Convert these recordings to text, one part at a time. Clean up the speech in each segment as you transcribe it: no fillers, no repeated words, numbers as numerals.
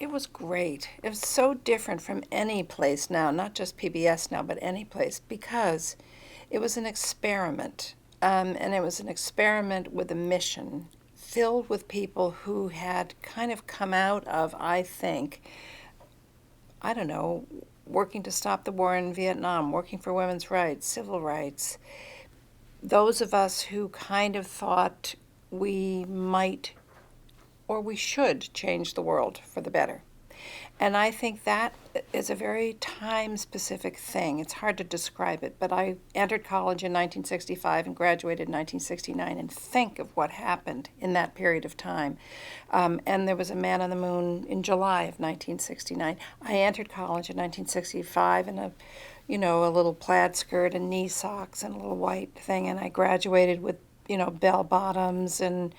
It was great. It was so different from any place now, not just PBS now, but any place, because it was an experiment. And it was an experiment with a mission filled with people who had kind of come out of, I think, I don't know, working to stop the war in Vietnam, working for women's rights, civil rights. Those of us who kind of thought we might or we should change the world for the better. And I think that is a very time specific thing. It's hard to describe it, but I entered college in 1965 and graduated in 1969, and think of what happened in that period of time. And there was a man on the moon in July of 1969. I entered college in 1965 in a little plaid skirt and knee socks and a little white thing, and I graduated with, bell bottoms and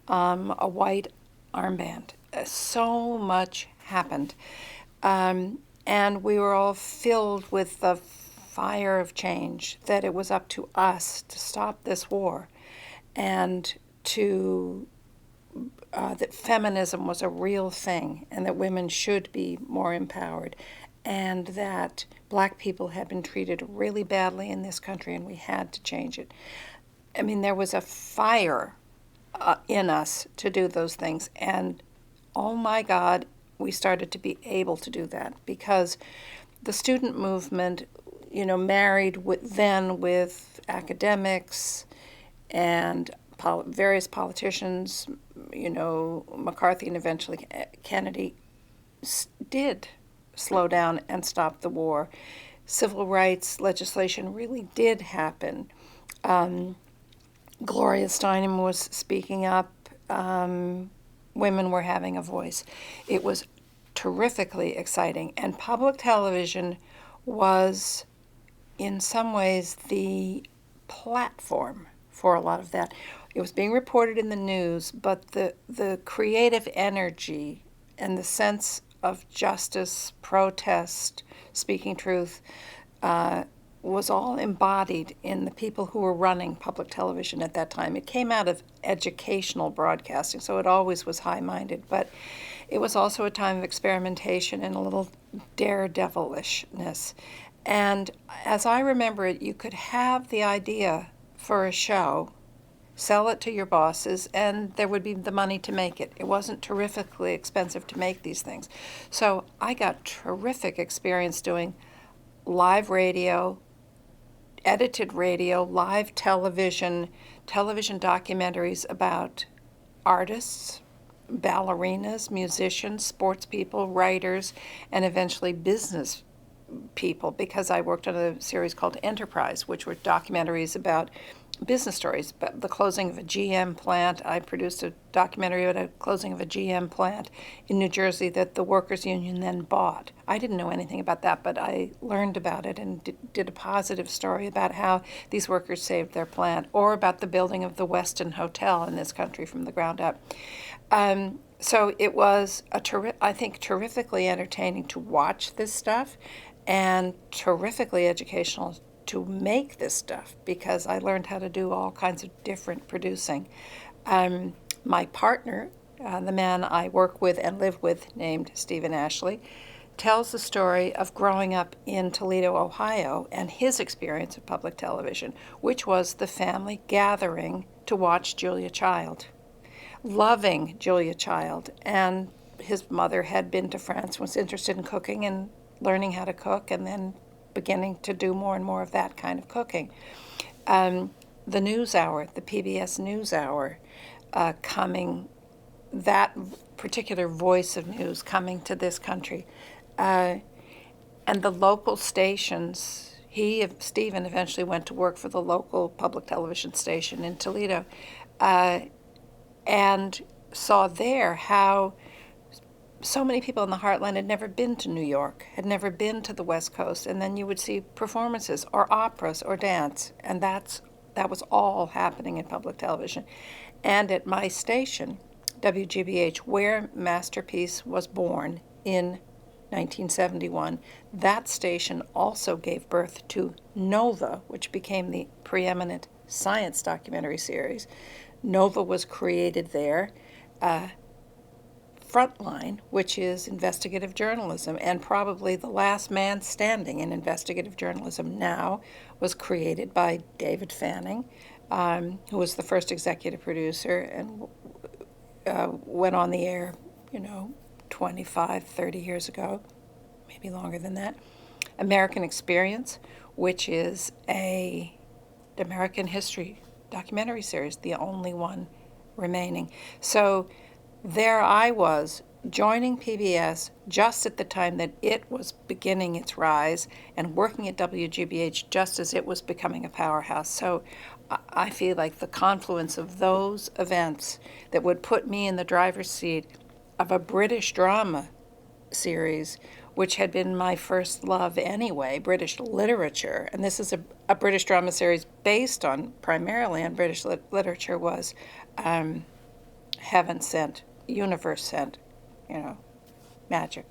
a white armband. So much happened. And we were all filled with the fire of change, that it was up to us to stop this war, and that feminism was a real thing, and that women should be more empowered, and that black people had been treated really badly in this country, and we had to change it. I mean, there was a fire in us to do those things, and oh my God, we started to be able to do that because the student movement, married with academics and various politicians, McCarthy and eventually Kennedy, did slow down and stop the war. Civil rights legislation really did happen. Gloria Steinem was speaking up. Women were having a voice. It was terrifically exciting. And public television was, in some ways, the platform for a lot of that. It was being reported in the news, but the creative energy and the sense of justice, protest, speaking truth, was all embodied in the people who were running public television at that time. It came out of educational broadcasting, so it always was high-minded, but it was also a time of experimentation and a little daredevilishness. And as I remember it, you could have the idea for a show, sell it to your bosses, and there would be the money to make it. It wasn't terrifically expensive to make these things. So I got terrific experience doing live radio, edited radio, live television documentaries about artists, ballerinas, musicians, sports people, writers, and eventually business people, because I worked on a series called Enterprise, which were documentaries about business stories. But the closing of a GM plant, I produced a documentary about a closing of a GM plant in New Jersey that the workers' union then bought. I didn't know anything about that, but I learned about it and did a positive story about how these workers saved their plant, or about the building of the Westin Hotel in this country from the ground up. So it was, I think, terrifically entertaining to watch this stuff, and terrifically educational to make this stuff, because I learned how to do all kinds of different producing. My partner, the man I work with and live with, named Stephen Ashley, tells the story of growing up in Toledo, Ohio, and his experience of public television, which was the family gathering to watch Julia Child, loving Julia Child. And his mother had been to France, was interested in cooking and learning how to cook, and then beginning to do more and more of that kind of cooking. The NewsHour, the PBS NewsHour, coming, that particular voice of news coming to this country. And the local stations, Stephen eventually went to work for the local public television station in Toledo, and saw there how so many people in the heartland had never been to New York, had never been to the West Coast, and then you would see performances or operas or dance, and that was all happening in public television. And at my station, WGBH, where Masterpiece was born in 1971, that station also gave birth to Nova, which became the preeminent science documentary series. Nova was created there. frontline, which is investigative journalism, and probably the last man standing in investigative journalism now was created by David Fanning, who was the first executive producer and went on the air, 25, 30 years ago, maybe longer than that. American Experience, which is an American history documentary series, the only one remaining. So there I was, joining PBS just at the time that it was beginning its rise and working at WGBH just as it was becoming a powerhouse. So I feel like the confluence of those events that would put me in the driver's seat of a British drama series, which had been my first love anyway, British literature, and this is a British drama series based on primarily on British literature, was heaven sent, universe sent, magic.